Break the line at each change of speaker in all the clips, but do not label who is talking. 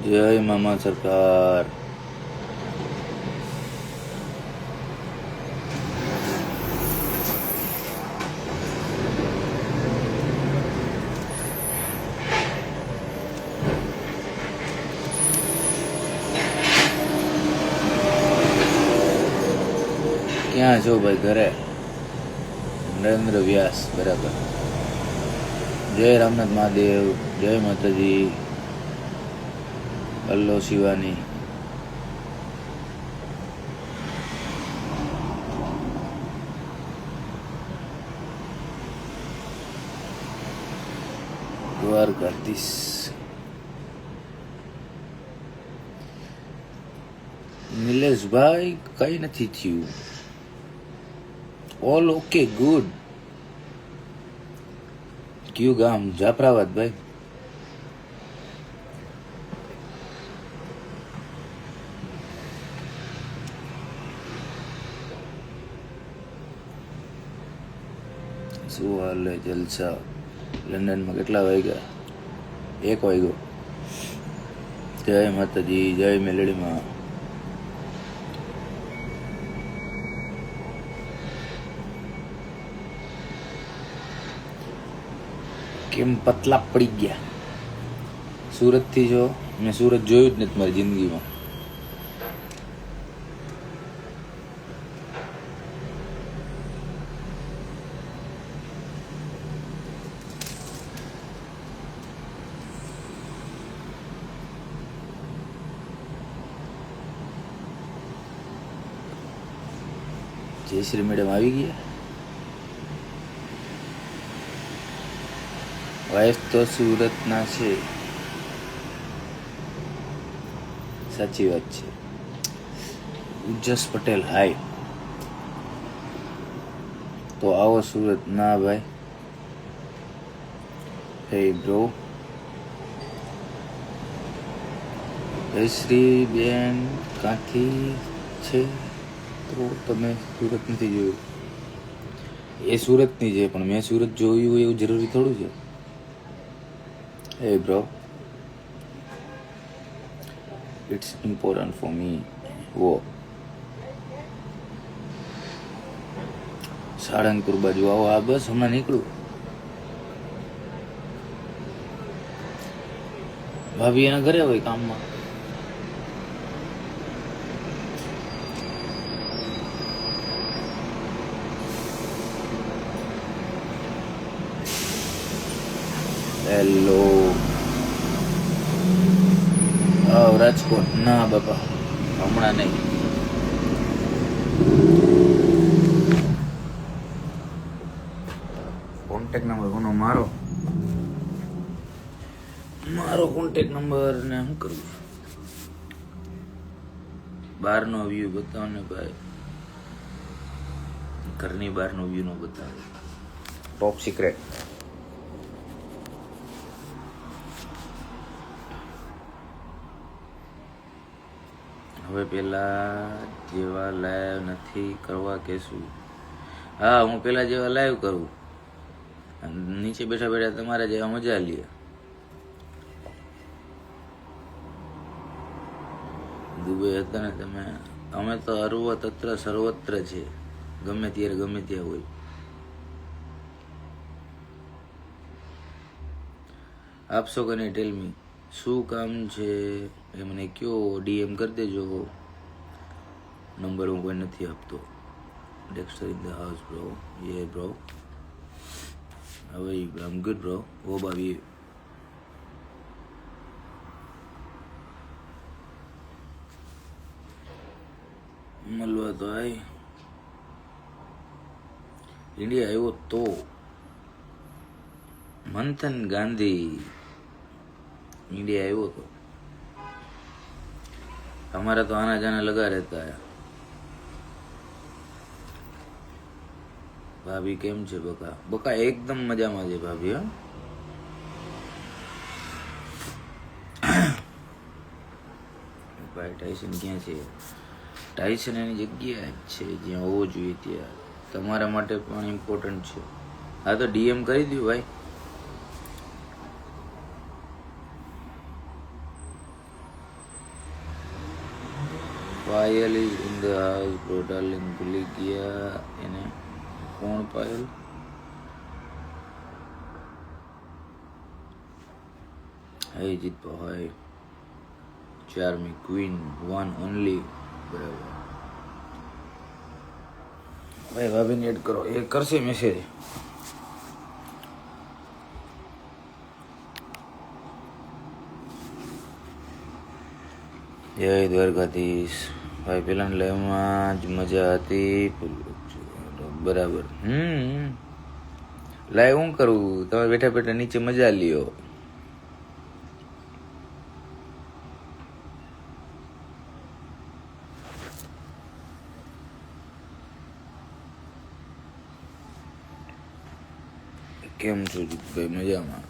જય મામા સરકાર. ક્યાં છો ભાઈ? ઘરે. નરેન્દ્ર વ્યાસ, બરાબર. જય રામનાથ મહાદેવ, જય માતાજી, અલ્લો શિવાની. દ્વારકાધીશ. નિલેશભાઈ, કઈ નથી થયું. All okay, good. કયું ગામ? જાફરાબાદ ભાઈ. શું હાલે? જલસા. લંડનમાં કેટલા વાગ્યા? 1 વાગ્યો. જય માતાજી, જય મેલડીમાં. કેમ પતલા પડી ગયા? સુરત થી જો. મેં સુરત જોયું જ નથી મારી જિંદગીમાં. જયશ્રી મેડમ આવી ગયા. વાઇફ તો સુરતના છે. સાચી વાત છે. ઉજસ પટેલ, હાય. તો આવો સુરત. ના ભાઈ. હે બ્રો. જયશ્રી બેન કાંથી છે? તો તમે સુરત નથી જોયું. એ સુરતની છે, પણ મેં સુરત જોયું હોય એવું જરૂરી થોડું છે. Hey bro, it's important for me. वो સાળંગપુર બાજુ આવો. આ બસ હમણાં નીકળું. ભાભી એના ઘરે હોય કામમાં. હેલો. રાજકોટ? ના બાપા, હમણાં નહીં. કોન્ટેક નંબર કોનો? મારો કોન્ટેક નંબર ને શું કરવું? બહારનો વ્યૂ બતાવો ને ભાઈ. ઘરની બહારનો વ્યૂ નો બતાવે. Top secret. હવે પેલા જેવા લાઈવ નથી કરવા કે શું? હા, હું પેલા જેવા લાઈવ કરું. નીચે બેઠા બેઠા તમારા જેવા મજા લે. દુબઈ હતા ને તમે? અમે તો અર્વતત્ર સર્વત્ર છે. ગમે ત્યારે ગમે ત્યાં હોય. આપશો કે નહીં? ટેલ મી. શું કામ છે એ મને કયો. ડીએમ કરી દેજો. નંબર હું કોઈ નથી આપતો. Dexter in the house bro. યે બ્રો. હવે આમ ગુડ બ્રો. વો બાવી. મળવા તો આય. ઇન્ડિયા આવ્યો તો મંથન ગાંધી इंडिया આવ્યો તો. हमारा तो आना जाना लगा रहता है. भाभी केम છે? બકા બકા એકદમ મજામાં છે ભાભી. ભાઈ ટાઈસન ક્યાં છે? ટાઈસન એની જગ્યા જ છે જ્યાં હોવો જોઈએ ત્યાં. તમારા માટે પણ ઇમ્પોર્ટન્ટ છે. હા તો ડીએમ કરી દો ભાઈ. Payal is in the house bro darling. ભૂલી ગયા એને. કોણ પાયલ? હાય જીતભાઈ. Charmi queen one only. બરાબર ભાઈ, ભાભીને એડ કરો. એ કરશે મેસેજ. જય દ્વારકાધીશ ભાઈ. પેલા લાઈવમાં જ મજા હતી. બરાબર. લાઈવ હું કરું? તમે બેઠા બેઠા નીચે મજા લ્યો. કેમ છો જીતભાઈ? મજામાં.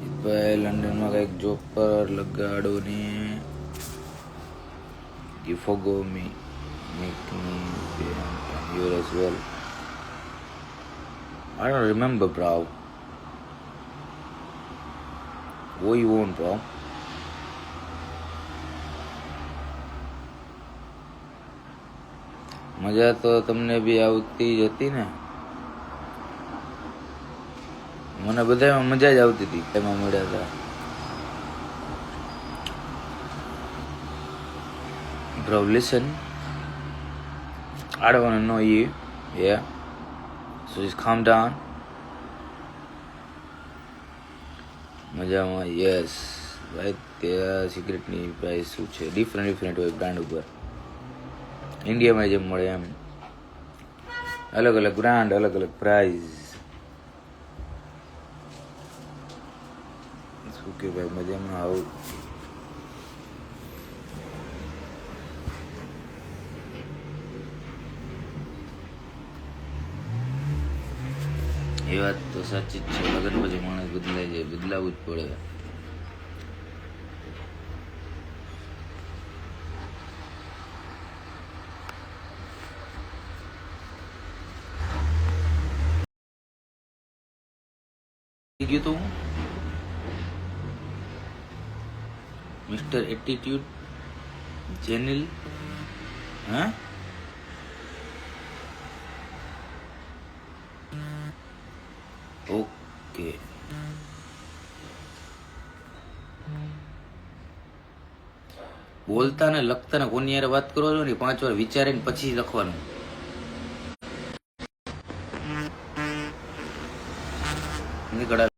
જીતભાઈ લંડનમાં કઈક જોબ પર લગાડો ને. You forgo me, make me you as well. I don't remember, bro. What you want, bro? મજા તો તમને બી આવતી જ હતી ને. મને બધામાં મજા જ આવતી હતી. એમાં મળ્યા હતા. Bro, listen. I don't want to know you. Yeah. So just calm down. મજામાં. Yes. ભાઈ ત્યાં સિગરેટની પ્રાઇસ શું છે? ડિફરન્ટ હોય બ્રાન્ડ ઉપર. ઇન્ડિયામાં જેમ મળે એમ અલગ અલગ બ્રાન્ડ, અલગ અલગ પ્રાઇસ. શું કે ભાઈ મજામાં આવું. એ વાત તો સાચી જ છે. લગ્ન પછી માણસ બદલાય જાય, બદલાવું જ પડે. ગયું તો મિસ્ટર એટીટ્યુડ જેનિલ. હા ઓકે. બોલતા ને લખતા ને કોની યાર વાત કરો છો ને 5 વાર વિચારીને પછી લખવાનું. નીકળા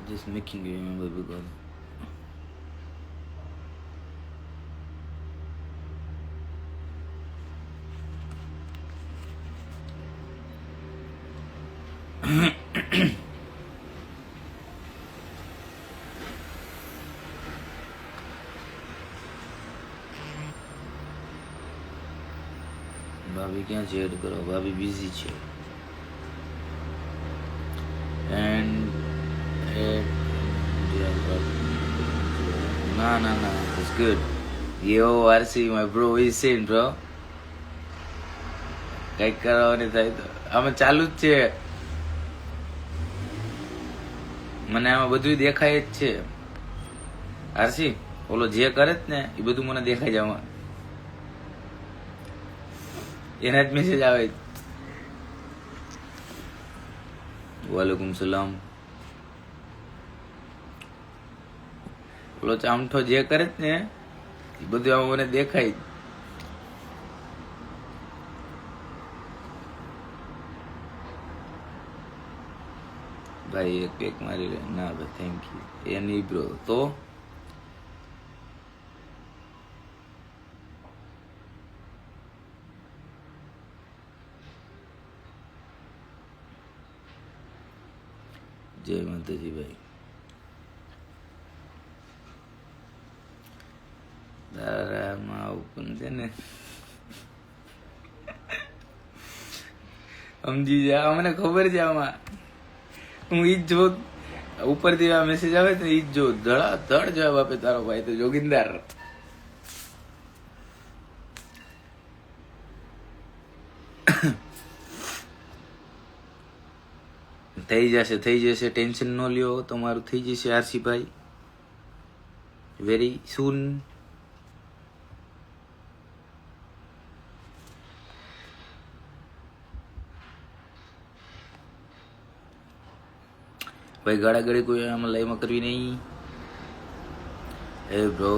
just making you remember because ભાભી ક્યાં છે? એડ કરો. ભાભી બિઝી છે. એન્ડ ના ઇટ્સ ગુડ. યો RC my bro is seen bro. કઈક કરવાની થાય તો આમાં ચાલુ જ છે. મને આમાં બધું દેખાય જ છે. આરસી ઓલો જે કરે જ ને એ બધું મને દેખાય જ આમાં. એના જ મેસેજ આવે. વાલેકુમ સલામ. ઓલો ચામઠો જે કરે જ ને એ બધું આમાં મને દેખાય. ભાઈ એક પેક મારી લે. ના ભાઈ થેન્ક યુ. એ નહીં બ્રો. તો જય માતાજી ભાઈ. તારામાં ઓપન છે ને સમજી જા. મને ખબર છે આમાં. હું ઈ જ જો ઉપરથી આ મેસેજ આવે તો ઈ જ જો ધડ જવાબ આપે તારો ભાઈ તો જોગીનદાર. થઈ જશે, ટેન્શન ન લ્યો, તમારું થઈ જશે આરસીભાઈ વેરી સૂન. ભાઈ ગાડા ગળી કોઈ આમાં લાઈવમાં કરવી નહીં. હે બ્રો,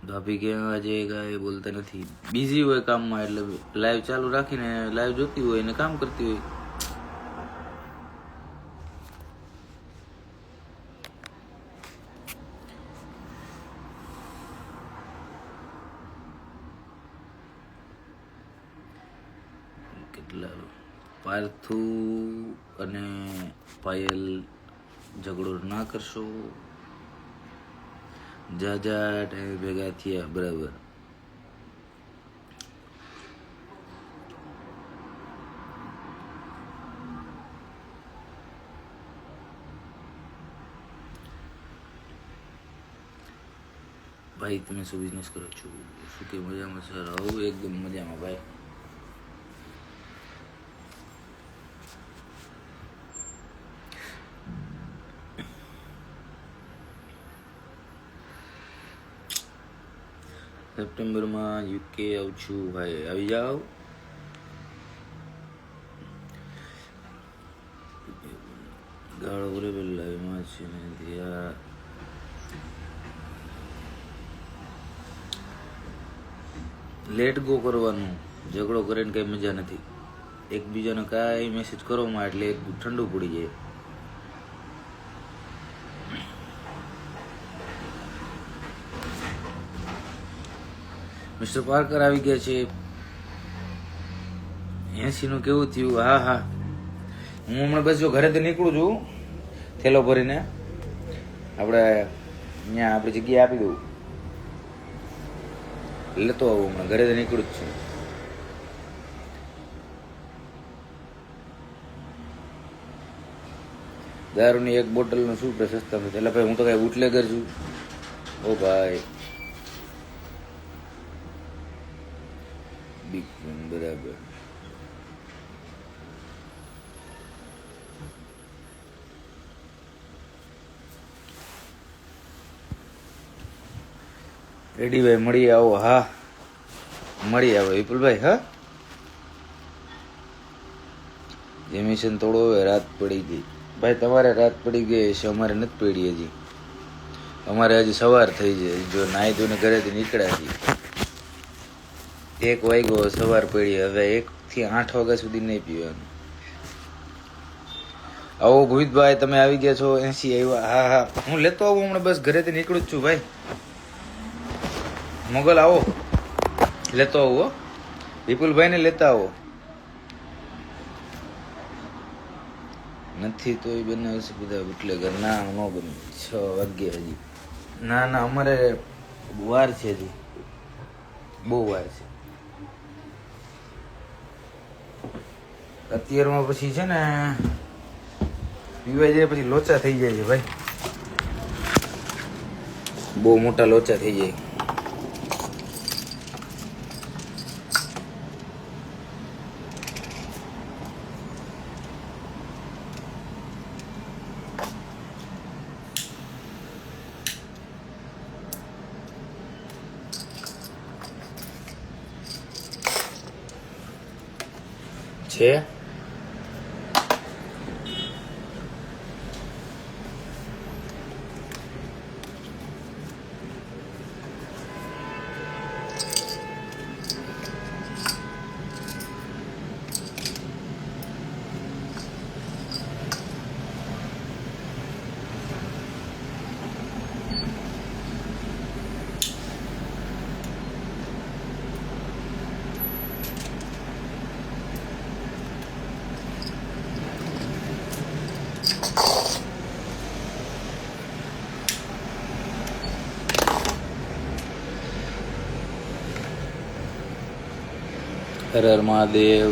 ભાભી ક્યાં આજે કાંઈ બોલતા નથી, બિઝી હોય કામમાં, એટલે લાઈવ ચાલુ રાખીને લાઈવ જોતી હોય ને કામ કરતી હોય. કેટલા પાર્થુ અને પાયલ ઝઘડો ના કરશો, જાજા ટાઈમ ભેગા થયા બરાબર. ભાઈ તમે શું બિઝનેસ કરો છો? શું કે મજામાં સર? આવું એકદમ મજામાં ભાઈ. સપ્ટેમ્બરમાં યુકે આવું છું ભાઈ, આવી જાઓ. ગાળો બરાબર લાઈવમાં છે ને ત્યાં લેટ ગો કરવાનું. ઝઘડો કરીને કઈ મજા નથી. એકબીજાને કાંઈ મેસેજ કરવામાં એટલે એક ઠંડુ પડી જાય. મિસ્ટર પાર્કર આવી ગયા છે. 80 નું કેવું થયું? હા હા, હું હમણાં બસ જો ઘરેથી નીકળું છું થેલો ભરીને. આપણે અહીંયા આપણી જગ્યાએ આપી દઉં, લેતો આવું. હમણાં ઘરેથી નીકળું જ છું. દારૂની એક બોટલનું શું સસ્તા નથી. એટલે ભાઈ હું તો કઈ બુટલેગર છું. ઓ ભાઈ બિગ બરાબર. રેડી ભાઈ, મળી આવો. હા મળી આવો વિપુલભાઈ. હા જેમિશન થોડો હવે રાત પડી ગઈ ભાઈ. તમારે રાત પડી ગઈ છે, અમારે નથી પડી હજી. અમારે હજી સવાર થઈ જાય. જો નાહી ધોઈને ઘરેથી નીકળ્યા છીએ, 1 વાગ્યો સવાર પડી. હવે 1 થી 8 વાગ્યા સુધી નહીં પીવાનું. આવો ભૂમિતભાઈ, તમે આવી ગયા છો. 80 આવ્યા. હા હા, હું લેતો આવું હમણાં. બસ ઘરેથી નીકળું જ છું ભાઈ. મોગલ આવો, લેતો આવો. વિપુલભાઈ ને લેતા આવો. નથી તો એ બનાવે છે બધા બુટલેગર. ના ન બને. 6 વાગ્યા હજી. ના ના, અમારે વાર છે હજી, બહુ વાર છે. અત્યારમાં પછી છે ને પીવાઈ જાય પછી લોચા થઈ જાય છે ભાઈ. બહુ મોટા લોચા થઈ જાય. છે હર હર મહાદેવ.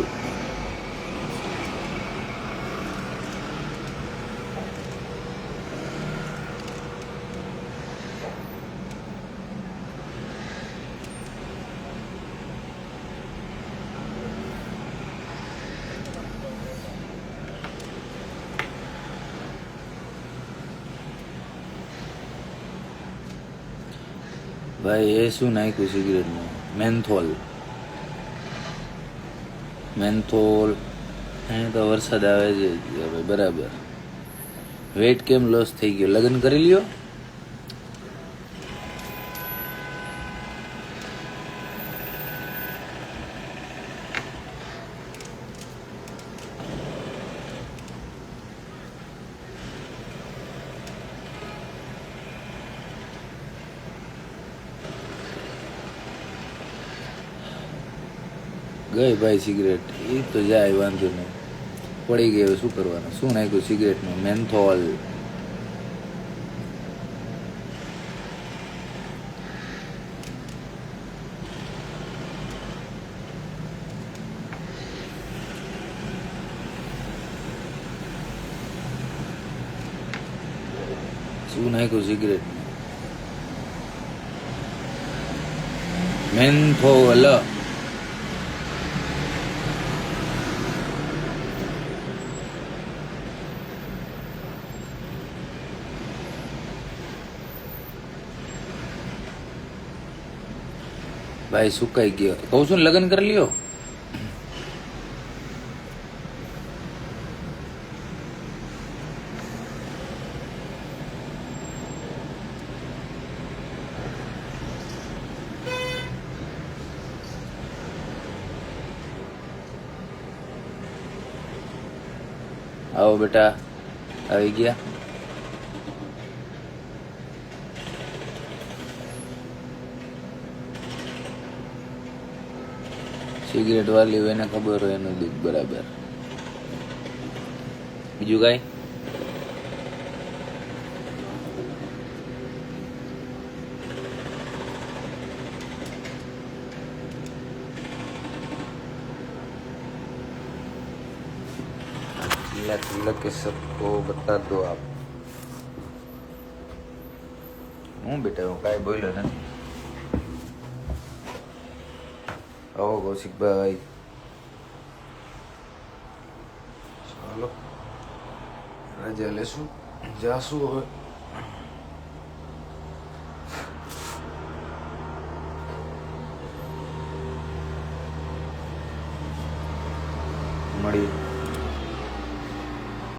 ભાઈ એ શું નાખ્યું સિગરેટમાં? મેન્થોલ. મેન્થોલ. અહીં તો વરસાદ આવે છે હવે બરાબર. વેટ કેમ લોસ થઈ ગયો? લગ્ન કરી લ્યો. ગઈ ભાઈ સિગરેટ. એ તો જાય વાંધો નહીં. પડી ગઈ હવે શું કરવાનું? શું નાખ્યું સિગરેટમાં? મેન્થોલ. શું નાખ્યું સિગરેટમાં? મેન્થોલ. ભાઈ સુકાઈ ગયો. કહું છું ને લગ્ન કરી લ્યો. આવો બેટા, આવી ગયા. સિગરેટ વાલી હોય એને ખબર હોય એનું દુઃખ બરાબર. બીજું કાંઈ? तिलक के सबको बता दो आप. હું બેટા હું કાંઈ બોલ્યો નથી. આવો કૌશિકભાઈ. ચાલો રજા લેશું, જાશું હવે. મળીએ.